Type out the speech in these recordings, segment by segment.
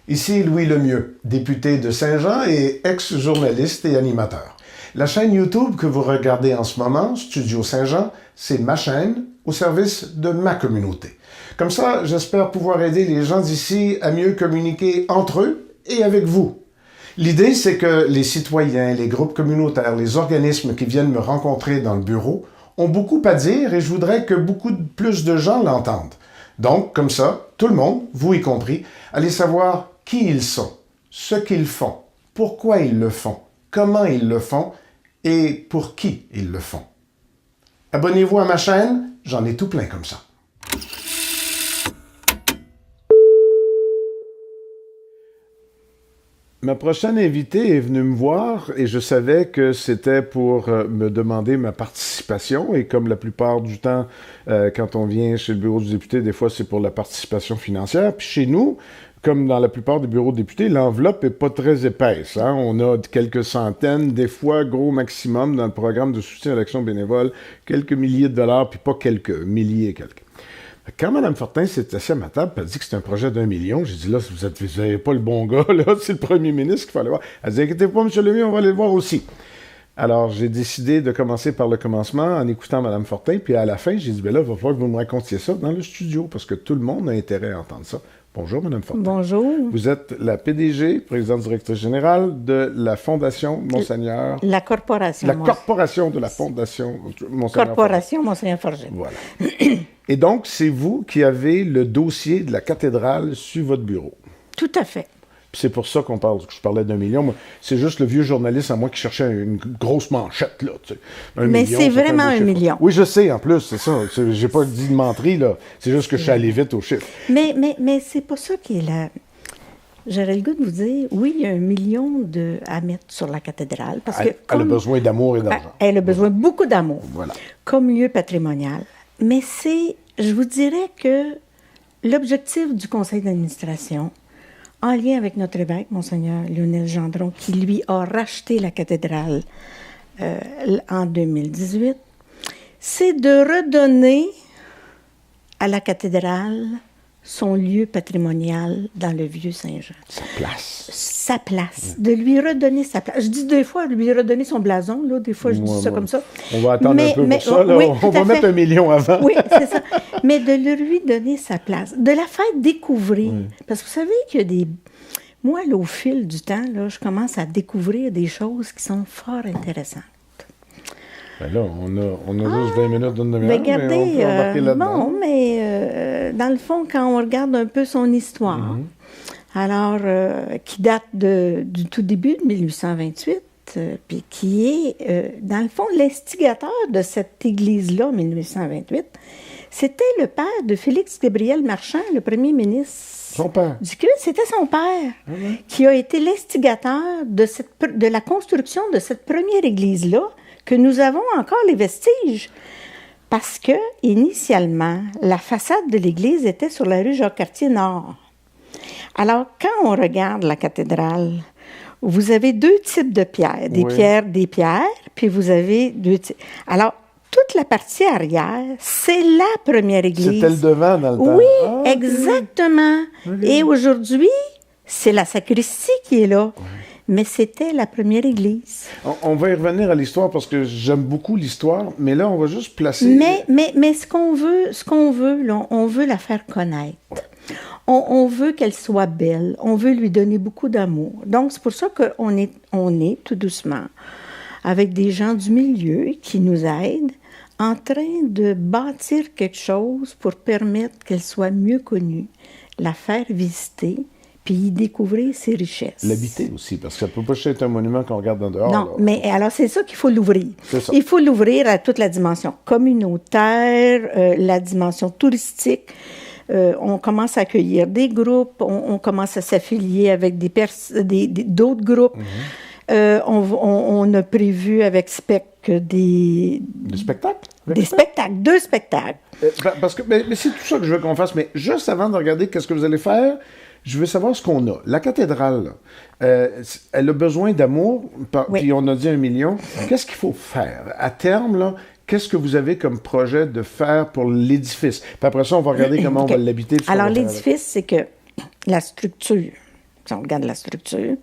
Ici Louis Lemieux, député de Saint-Jean et ex-journaliste et animateur. La chaîne YouTube que vous regardez en ce moment, Studio Saint-Jean, c'est ma chaîne au service de ma communauté. Comme ça, j'espère pouvoir aider les gens d'ici à mieux communiquer entre eux et avec vous. L'idée, c'est que les citoyens, les groupes communautaires, les organismes qui viennent me rencontrer dans le bureau ont beaucoup à dire et je voudrais que beaucoup plus de gens l'entendent. Donc, comme ça, tout le monde, vous y compris, allez savoir qui ils sont, ce qu'ils font, pourquoi ils le font, comment ils le font et pour qui ils le font. Abonnez-vous à ma chaîne, j'en ai tout plein comme ça. Ma prochaine invitée est venue me voir et je savais que c'était pour me demander ma participation. Et comme la plupart du temps, quand on vient chez le bureau du député, des fois c'est pour la participation financière. Puis chez nous, comme dans la plupart des bureaux de députés, l'enveloppe n'est pas très épaisse. Hein? On a quelques centaines, des fois gros maximum dans le programme de soutien à l'action bénévole, quelques milliers de dollars, puis pas quelques milliers, quelques. Quand Mme Fortin s'est assise à ma table, elle a dit que c'était un projet d'1 million. J'ai dit, là, vous n'avez pas le bon gars, là, c'est le premier ministre qu'il fallait voir. Elle dit, inquiétez pas, M. Lemieux, on va aller le voir aussi. Alors, j'ai décidé de commencer par le commencement en écoutant Mme Fortin, puis à la fin, j'ai dit, là, il va falloir que vous me racontiez ça dans le studio, parce que tout le monde a intérêt à entendre ça. Bonjour, Mme Fortin. Bonjour. Vous êtes la PDG, présidente directrice générale de la Fondation Monseigneur... La corporation. La corporation de la Fondation Monseigneur Corporation Monseigneur Forget. Voilà. Et donc, c'est vous qui avez le dossier de la cathédrale sur votre bureau. Tout à fait. Puis c'est pour ça que je parlais d'1 million. Moi, c'est juste le vieux journaliste à moi qui cherchait une grosse manchette, là. Tu sais. Mais c'est vraiment 1 million. Oui, je sais, en plus, c'est ça. J'ai pas dit de menterie, là. C'est juste que je suis allé vite au chiffre. Mais c'est pas ça qui est là. J'aurais le goût de vous dire, oui, il y a 1 million à mettre sur la cathédrale. Parce que elle a besoin d'amour et d'argent. Elle a besoin beaucoup d'amour. Voilà. Comme lieu patrimonial. Mais je vous dirais que l'objectif du conseil d'administration, en lien avec notre évêque, Monseigneur Lionel Gendron, qui lui a racheté la cathédrale en 2018, c'est de redonner à la cathédrale son lieu patrimonial dans le vieux Saint-Jean. Sa place. Sa place. De lui redonner sa place. Je dis des fois, lui redonner son blason, là. Des fois, je dis ça comme ça. On va attendre un peu pour ça, là. Oui, on va mettre 1 million avant. Oui, c'est ça. Mais de lui donner sa place. De la faire découvrir. Oui. Parce que vous savez qu'il y a des... Moi, là, au fil du temps, là, je commence à découvrir des choses qui sont fort intéressantes. Ben là, on a juste 20 minutes d'une demi-heure, regardez, mais on peut embarquer là-dedans. Bon, mais dans le fond, quand on regarde un peu son histoire, alors, qui date du tout début de 1828, puis qui est, dans le fond, l'instigateur de cette église-là, 1828, c'était le père de Félix Gabriel Marchand, le premier ministre. Son père. Du culte, c'était son père, qui a été l'instigateur de la construction de cette première église-là, que nous avons encore les vestiges. Parce que, initialement, la façade de l'église était sur la rue Jacques-Cartier Nord. Alors, quand on regarde la cathédrale, vous avez 2 types de pierres. Des pierres, puis vous avez 2 types. Alors, toute la partie arrière, c'est la première église. C'était le devant dans le temps. Oui, exactement. Okay. Et aujourd'hui, c'est la sacristie qui est là. Mais c'était la première église. On va y revenir à l'histoire parce que j'aime beaucoup l'histoire, mais là, on va juste placer... Mais ce qu'on veut, là, on veut la faire connaître. On veut qu'elle soit belle. On veut lui donner beaucoup d'amour. Donc, c'est pour ça qu'on est tout doucement, avec des gens du milieu qui nous aident, en train de bâtir quelque chose pour permettre qu'elle soit mieux connue, la faire visiter, puis y découvrir ses richesses. L'habiter aussi, parce que ça ne peut pas être un monument qu'on regarde en dehors. Non, là. Mais alors c'est ça qu'il faut l'ouvrir. C'est ça. Il faut l'ouvrir à toute la dimension communautaire, la dimension touristique. On commence à accueillir des groupes, on commence à s'affilier avec d'autres groupes. On a prévu avec SPEC des spectacles? Des spectacles, 2 spectacles. Parce que, mais c'est tout ça que je veux qu'on fasse. Mais juste avant de regarder qu'est-ce que vous allez faire, je veux savoir ce qu'on a. La cathédrale, elle a besoin d'amour, puis on a dit 1 million. Qu'est-ce qu'il faut faire? À terme, là, qu'est-ce que vous avez comme projet de faire pour l'édifice? Puis après ça, on va regarder comment on va l'habiter. Alors, l'édifice, c'est que la structure, si on regarde la structure,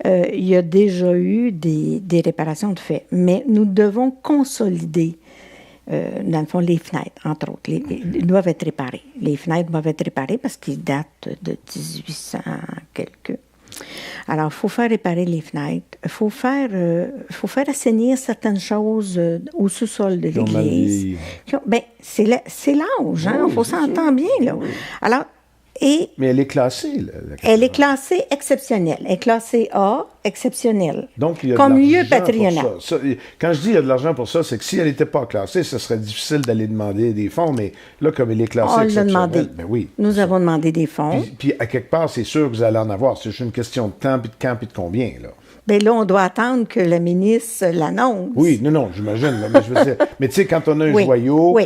il y a déjà eu des réparations de fait. Mais nous devons consolider, dans le fond, les fenêtres, entre autres. Ils doivent être réparées. Les fenêtres doivent être réparées parce qu'ils datent de 1800 quelques. Alors, il faut faire réparer les fenêtres. Il faut faire assainir certaines choses au sous-sol de l'église. Bien, c'est l'âge, hein? Il faut s'entendre bien, là. Alors, mais elle est classée, là, elle est classée exceptionnelle. Elle est classée A, exceptionnelle. Donc, il y a comme de lieu l'argent patrimonial. pour ça. Quand je dis il y a de l'argent pour ça, c'est que si elle n'était pas classée, ce serait difficile d'aller demander des fonds, mais là, comme elle est classée exceptionnelle, demandé. Ben oui. Nous avons demandé des fonds. Puis, à quelque part, c'est sûr que vous allez en avoir. C'est juste une question de temps, puis de quand, puis de combien, là. Bien là, on doit attendre que la ministre l'annonce. Oui, non, j'imagine. Là, mais je veux dire, mais tu sais, quand on a un joyau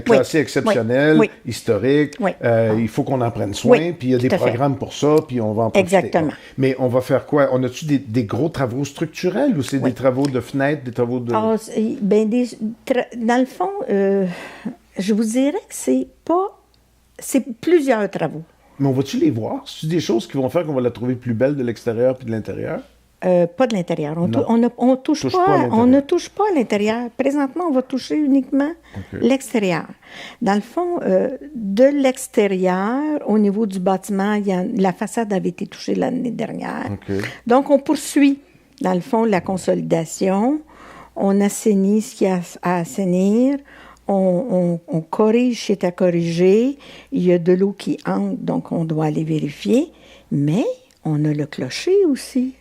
classé exceptionnel, historique, il faut qu'on en prenne soin, puis il y a des programmes pour ça, puis on va en profiter. Exactement. Mais on va faire quoi? On a-tu des gros travaux structurels ou c'est des travaux de fenêtres, des travaux de... dans le fond, je vous dirais que c'est plusieurs travaux. Mais on va-tu les voir? C'est-tu des choses qui vont faire qu'on va la trouver plus belle de l'extérieur puis de l'intérieur? Pas de l'intérieur. On ne touche pas à l'intérieur. Présentement, on va toucher uniquement l'extérieur. Dans le fond, de l'extérieur, au niveau du bâtiment, la façade avait été touchée l'année dernière. Donc, on poursuit, dans le fond, la consolidation. On assainit ce qu'il y a à assainir. On corrige ce qui est à corriger. Il y a de l'eau qui entre, donc on doit aller vérifier. Mais on a le clocher aussi.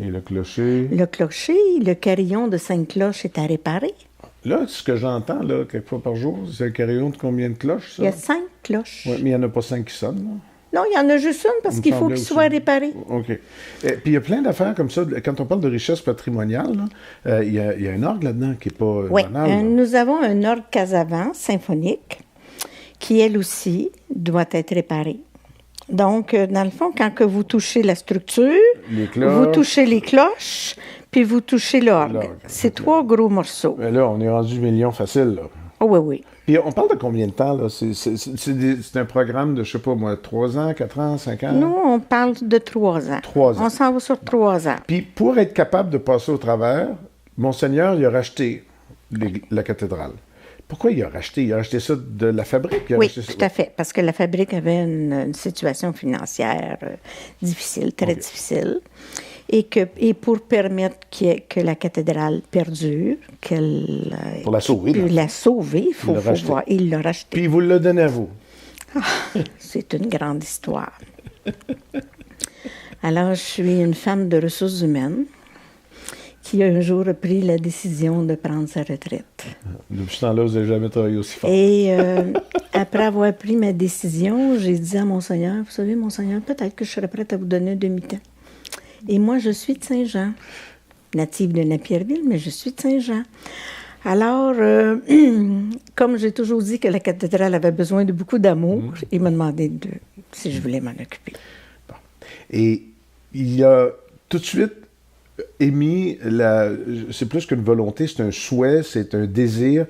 Et le clocher? Le clocher, le carillon de 5 cloches est à réparer. Là, ce que j'entends, là, quelques fois par jour, c'est un carillon de combien de cloches, ça? Il y a 5 cloches. Oui, mais il n'y en a pas 5 qui sonnent, là? Non, il y en a juste une parce qu'il faut qu'il soit réparé. OK. Et puis il y a plein d'affaires comme ça. Quand on parle de richesse patrimoniale, il y a un orgue là-dedans qui n'est pas banal. Oui, nous avons un orgue Casavant symphonique qui, elle aussi, doit être réparée. Donc, dans le fond, quand que vous touchez la structure, vous touchez les cloches, puis vous touchez l'orgue. C'est 3 gros morceaux. Mais là, on est rendu million facile, là. Oh, oui. Puis on parle de combien de temps, là? C'est un programme de, je sais pas moi, 3 ans, 4 ans, 5 ans? Nous, on parle de 3 ans. 3 ans. On s'en va sur 3 ans. Puis pour être capable de passer au travers, Monseigneur, il a racheté la cathédrale. Pourquoi il a racheté? Il a racheté ça de la fabrique? Oui, tout à fait, parce que la fabrique avait une situation financière difficile, très difficile, et pour permettre que la cathédrale perdure, pour la sauver. Il faut voir. Il l'a racheté. Puis il vous l'a donné à vous. C'est une grande histoire. Alors, je suis une femme de ressources humaines qui un jour a pris la décision de prendre sa retraite. Depuis ce temps-là, vous n'avez jamais travaillé aussi fort. Et après avoir pris ma décision, j'ai dit à Monseigneur, vous savez, Monseigneur, peut-être que je serais prête à vous donner un demi-temps. Et moi, je suis de Saint-Jean, native de Napierville, mais je suis de Saint-Jean. Alors, comme j'ai toujours dit que la cathédrale avait besoin de beaucoup d'amour, il m'a demandé si je voulais m'en occuper. Bon. Et il a tout de suite émis, c'est plus qu'une volonté, c'est un souhait, c'est un désir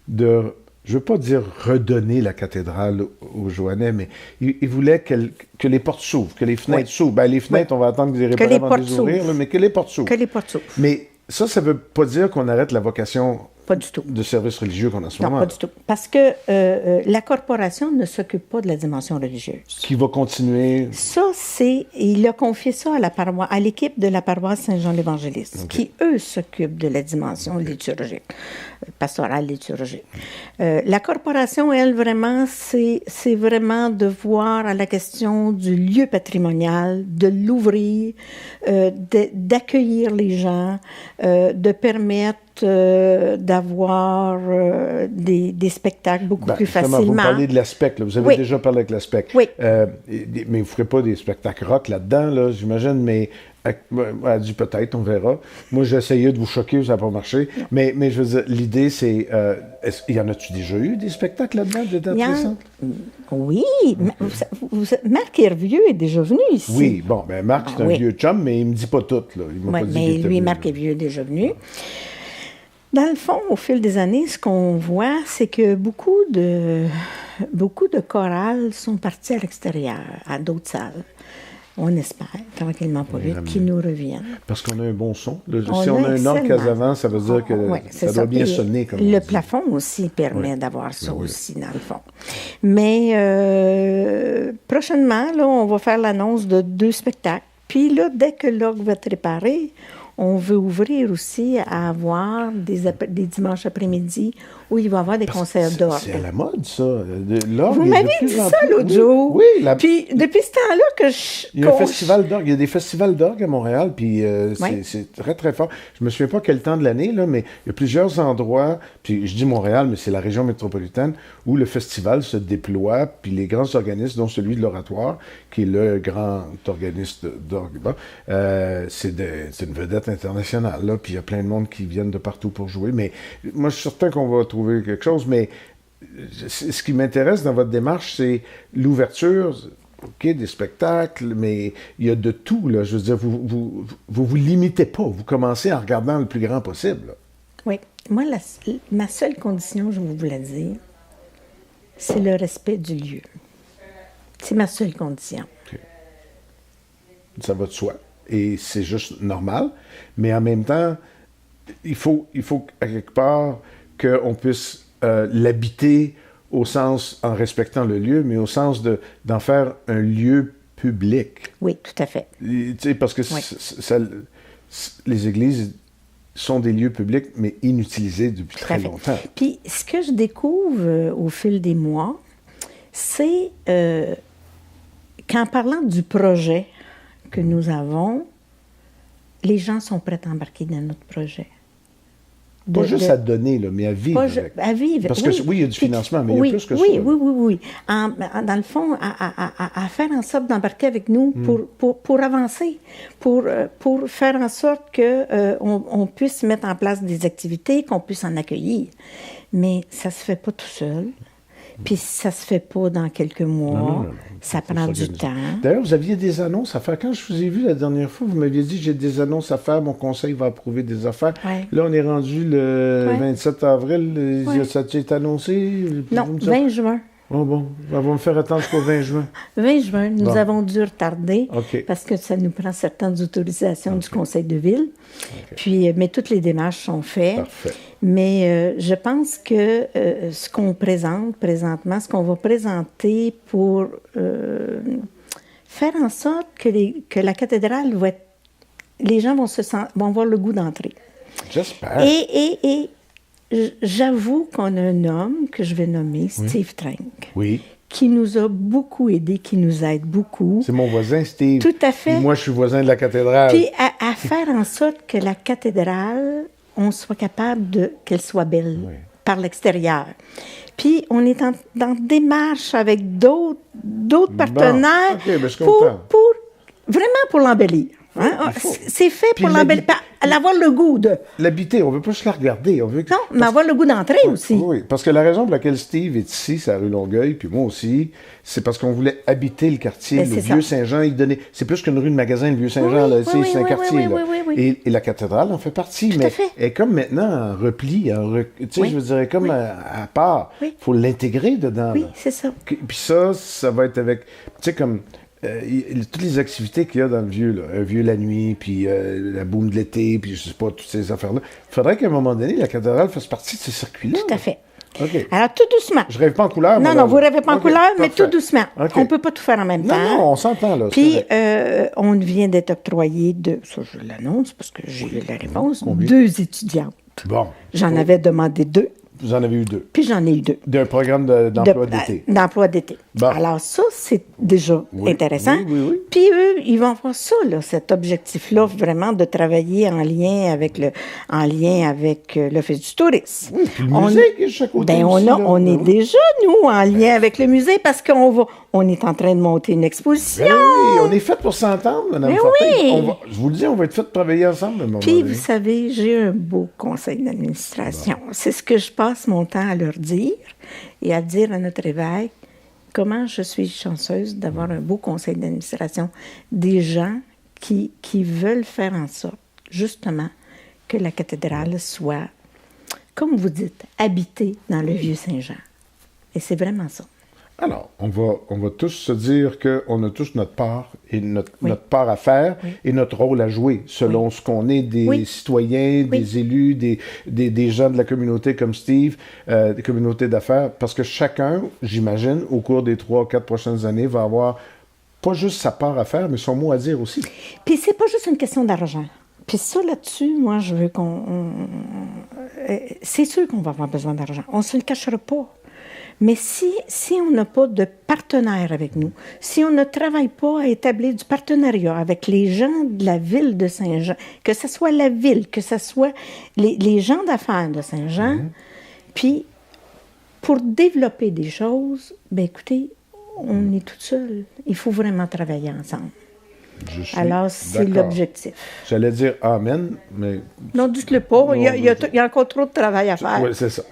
de, je ne veux pas dire redonner la cathédrale aux Joannais, mais il voulait que les portes s'ouvrent, que les fenêtres s'ouvrent. Ben, les fenêtres, on va attendre que les réparer avant de les ouvrir, mais que les portes s'ouvrent. Que les portes s'ouvrent. Mais ça ne veut pas dire qu'on arrête la vocation Pas du tout. de service religieux qu'on a en ce moment. Non, pas du tout. Parce que la corporation ne s'occupe pas de la dimension religieuse. Qui va continuer? Ça, il a confié ça à l'équipe de la paroisse Saint-Jean-l'Évangéliste, qui, eux, s'occupent de la dimension liturgique, pastorale liturgique. La corporation, elle, vraiment, c'est vraiment de voir à la question du lieu patrimonial, de l'ouvrir, d'accueillir les gens, de permettre d'avoir des spectacles beaucoup plus facilement. Vous parlez de l'aspect, là. Vous avez déjà parlé avec l'aspect. Oui. Mais vous ne ferez pas des spectacles rock là-dedans, là, j'imagine, mais elle dit peut-être, on verra. Moi, j'ai essayé de vous choquer, ça n'a pas marché. Mais je veux dire, l'idée, c'est... y en a-tu déjà eu des spectacles là-dedans? Oui. Marc Hervieux est déjà venu ici. Oui, bon, ben Marc, c'est un vieux chum, mais il ne me dit pas tout, là. Il m'a pas dit mais qu'il était lui, venu, Marc Hervieux est déjà venu. Dans le fond, au fil des années, ce qu'on voit, c'est que beaucoup de chorales sont partis à l'extérieur, à d'autres salles. On espère, tranquillement pas vite, qu'ils nous reviennent. Parce qu'on a un bon son. Si on a un orgue Casavant, ça veut dire que ça doit bien sonner. Comme le plafond aussi permet d'avoir ça aussi, dans le fond. Mais prochainement, là, on va faire l'annonce de 2 spectacles. Puis là, dès que l'orgue va être réparé, on veut ouvrir aussi à avoir des dimanches après-midi où il va y avoir des concerts d'orgue. C'est à la mode, ça. L'orgue. Vous m'avez dit ça l'autre jour. Oui. Puis depuis ce temps-là que je... Il y a un festival d'orgue. Il y a des festivals d'orgue à Montréal, puis c'est très, très fort. Je me souviens pas quel temps de l'année, là, mais il y a plusieurs endroits, puis je dis Montréal, mais c'est la région métropolitaine, où le festival se déploie, puis les grands organismes, dont celui de l'Oratoire, qui est le grand organisme d'orgue, c'est une vedette internationale, là, puis il y a plein de monde qui viennent de partout pour jouer. Mais moi, je suis certain qu'on va trouver quelque chose, mais ce qui m'intéresse dans votre démarche, c'est l'ouverture, OK, des spectacles, mais il y a de tout, là. Je veux dire, vous limitez pas, vous commencez en regardant le plus grand possible, là. Oui. Moi, ma seule condition, je vous voulais dire, c'est le respect du lieu. C'est ma seule condition. Okay. Ça va de soi. Et c'est juste normal. Mais en même temps, il faut à quelque part qu'on puisse l'habiter au sens, en respectant le lieu, mais au sens d'en faire un lieu public. Oui, tout à fait. Parce que les églises sont des lieux publics, mais inutilisés depuis très longtemps. Puis, ce que je découvre au fil des mois, c'est qu'en parlant du projet que nous avons, les gens sont prêts à embarquer dans notre projet. Pas juste à donner, là, mais à vivre avec. À vivre, parce que oui, il y a du financement, mais il y a plus que ça. Oui. Dans le fond, à faire en sorte d'embarquer avec nous pour avancer, pour faire en sorte qu'on puisse mettre en place des activités, qu'on puisse en accueillir. Mais ça se fait pas tout seul. Puis ça se fait pas dans quelques mois. Non. Ça prend du temps. D'ailleurs, vous aviez des annonces à faire. Quand je vous ai vu la dernière fois, vous m'aviez dit « j'ai des annonces à faire, mon conseil va approuver des affaires ». Là, on est rendu le 27 avril. Ça a été annoncé? Non, 20 juin. Oh bon, on va me faire attendre jusqu'au 20 juin. 20 juin, nous avons dû retarder parce que ça nous prend certaines autorisations du Conseil de ville. Puis, mais toutes les démarches sont faites. Parfait. Mais je pense que ce qu'on présente présentement, ce qu'on va présenter pour faire en sorte que la cathédrale va être... Les gens vont avoir le goût d'entrer. J'espère. Et j'avoue qu'on a un homme que je vais nommer Steve Trank. Oui. Qui nous a beaucoup aidés, qui nous aide beaucoup. C'est mon voisin, Steve. Tout à fait. Et moi, je suis voisin de la cathédrale. Puis à faire en sorte que la cathédrale, on soit capable qu'elle soit belle par l'extérieur. Puis on est dans démarche avec d'autres partenaires vraiment pour l'embellir. Hein? C'est fait pour l'embellir. Avoir le goût de... L'habiter, on ne veut pas juste la regarder. On veut mais avoir le goût d'entrer aussi. Oui, parce que la raison pour laquelle Steve est ici, c'est la rue Longueuil, puis moi aussi, c'est parce qu'on voulait habiter le quartier, le Vieux-Saint-Jean. C'est plus qu'une rue de magasin, le Vieux-Saint-Jean, c'est un quartier. Et la cathédrale en fait partie, mais elle est comme maintenant en repli, je veux dire, comme à part. Il faut l'intégrer dedans. Oui, c'est ça. Puis ça va être avec, tu sais, comme... toutes les activités qu'il y a dans le Vieux, là, un Vieux la nuit, puis la boum de l'été, puis je sais pas, toutes ces affaires-là. Il faudrait qu'à un moment donné, la cathédrale fasse partie de ces circuits-là. Tout à fait. Okay. Alors, tout doucement. Je rêve pas en couleur. Non, vous rêvez pas en couleur, mais tout doucement. On ne peut pas tout faire en même temps. Non, on s'entend, là. Puis, on vient d'être octroyé ça, je l'annonce parce que j'ai eu la réponse, 2 étudiantes. Bon. J'en avais demandé 2. Vous en avez eu 2. Puis j'en ai eu 2. D'un programme d'emploi d'été. D'emploi d'été. Bon. Alors ça, c'est déjà intéressant. Oui. Puis eux, ils vont avoir ça, là, cet objectif-là, vraiment de travailler en lien avec l'Office du tourisme. Oui, puis le musée qui est chaque côté aussi, on est déjà, nous, en lien avec le musée parce on est en train de monter une exposition. Ben oui, on est fait pour s'entendre, Mme Fortin. Je vous le dis, on va être fait de travailler ensemble. Puis, vous savez, j'ai un beau conseil d'administration. Bon. C'est ce que je passe mon temps à leur dire et à dire à notre évêque comment je suis chanceuse d'avoir un beau conseil d'administration. Des gens qui veulent faire en sorte, justement, que la cathédrale soit, comme vous dites, habitée dans le Vieux-Saint-Jean. Et c'est vraiment ça. Alors, on va tous se dire qu'on a tous notre part et notre Oui. part à faire Oui. et notre rôle à jouer selon ce qu'on est des Oui. citoyens, Oui. des élus, des gens de la communauté comme Steve, des communautés d'affaires, parce que chacun, j'imagine, au cours des 3 ou 4 prochaines années, va avoir pas juste sa part à faire, mais son mot à dire aussi. Puis c'est pas juste une question d'argent. Puis ça, là-dessus, moi, je veux c'est sûr qu'on va avoir besoin d'argent. On ne se le cachera pas. Mais si on n'a pas de partenaire avec nous, si on ne travaille pas à établir du partenariat avec les gens de la ville de Saint-Jean, que ce soit la ville, que ce soit les gens d'affaires de Saint-Jean, puis pour développer des choses, bien écoutez, on est tout seul. Il faut vraiment travailler ensemble. Je suis Alors, c'est d'accord. l'objectif. J'allais dire Amen, mais... Non, dites-le pas. Non, Il y a encore trop de travail à faire. Oui, c'est ça.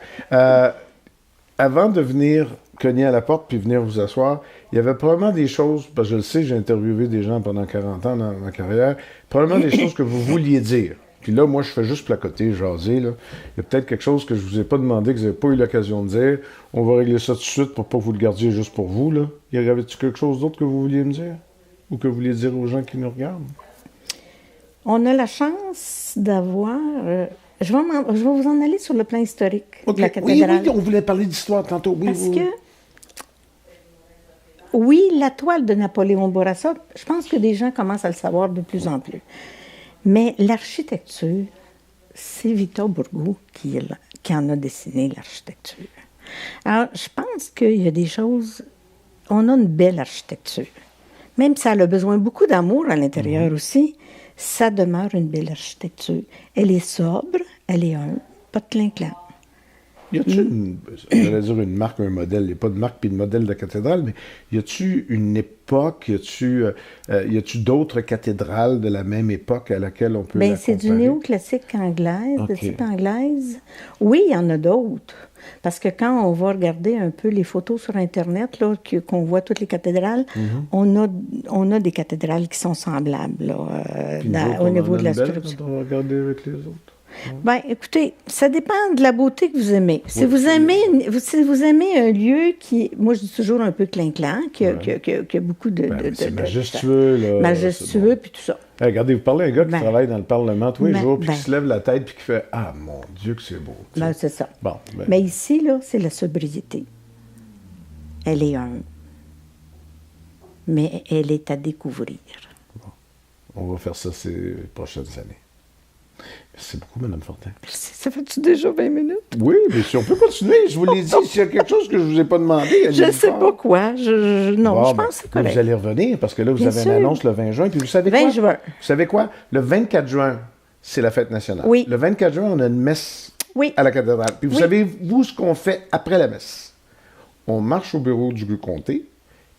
Avant de venir cogner à la porte puis venir vous asseoir, il y avait probablement des choses, parce que je le sais, j'ai interviewé des gens pendant 40 ans dans ma carrière, probablement des choses que vous vouliez dire. Puis là, moi, je fais juste placoter, jaser. Là. Il y a peut-être quelque chose que je vous ai pas demandé, que vous n'avez pas eu l'occasion de dire. On va régler ça tout de suite pour pas que vous le gardiez juste pour vous. Là. Y avait-il quelque chose d'autre que vous vouliez me dire? Ou que vous vouliez dire aux gens qui nous regardent? On a la chance d'avoir... je vais vous en aller sur le plan historique de la cathédrale. Oui, on voulait parler d'histoire tantôt. Oui, Parce oui, oui. que, oui, la toile de Napoléon Bourassa, je pense que des gens commencent à le savoir de plus en plus. Mais l'architecture, c'est Victor Bourgault qui en a dessiné l'architecture. Alors, je pense qu'il y a des choses... On a une belle architecture. Même si elle a besoin beaucoup d'amour à l'intérieur aussi, ça demeure une belle architecture. Elle est sobre, elle est humble, pas de clin-clain. Y a-tu j'allais dire une marque, un modèle, il n'y a pas de marque puis de modèle de cathédrale, mais y a-tu une époque, y a-tu d'autres cathédrales de la même époque à laquelle on peut la C'est du comparer? néoclassique anglaise, de OK. type anglaise. Oui, il y en a d'autres. Parce que quand on va regarder un peu les photos sur Internet, là, qu'on voit toutes les cathédrales, on a des cathédrales qui sont semblables là, Puis nous autres, au on niveau en a de la une belle structure. quand on va regarder avec les autres. Bien, écoutez, ça dépend de la beauté que vous aimez. Si Oui, vous aimez un lieu qui, moi je dis toujours un peu clin-clain, qui a beaucoup de... C'est majestueux, là. majestueux, C'est bon. puis tout ça. Regardez, vous parlez à un gars qui Ben, travaille dans le Parlement tous les ben, jours, puis ben. qui se lève la tête, puis qui fait « Ah, mon Dieu, que c'est beau! » tu sais. Ben, c'est ça. Bon, ben, Mais ici, là, c'est la sobriété. Elle est humble. Mais elle est à découvrir. on va faire ça ces prochaines années. Merci beaucoup, Mme Fortin. Merci. Ça fait-tu déjà 20 minutes? Oui, mais si on peut continuer, je vous l'ai dit, s'il y a quelque chose que je ne vous ai pas demandé, Je ne sais pas quoi. Non, je pense que c'est correct. Vous allez revenir, parce que là, vous Bien avez sûr. une annonce le 20 juin, puis vous savez 20 quoi? juin. Vous savez quoi? Le 24 juin, c'est la fête nationale. Oui. Le 24 juin, on a une messe Oui. à la cathédrale. Puis vous Oui. savez, vous, ce qu'on fait après la messe? On marche au bureau du comté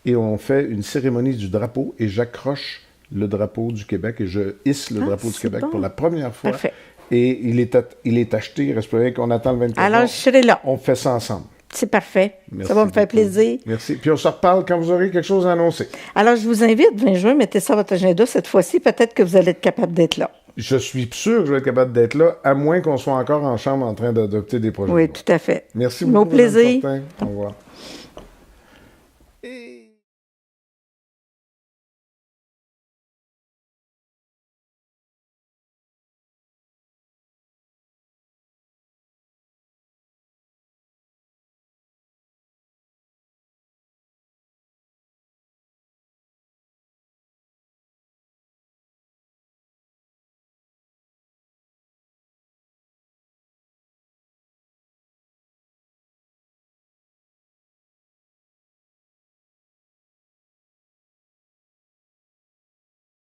et on fait une cérémonie du drapeau et j'accroche le drapeau du Québec et je hisse le drapeau du c'est Québec bon. pour la première fois. Parfait. Et il est acheté, il reste plus rien qu'on attend le 24 Alors, juin. je serai là. On fait ça ensemble. C'est parfait. Merci Ça va me faire beaucoup. plaisir. Merci. Puis on se reparle quand vous aurez quelque chose à annoncer. Alors, je vous invite, 20 juin, mettez ça à votre agenda cette fois-ci. Peut-être que vous allez être capable d'être là. Je suis sûr que je vais être capable d'être là, à moins qu'on soit encore en chambre en train d'adopter des projets. Oui, tout à fait. Merci Mon beaucoup. Mme plaisir. Fortin. Au revoir.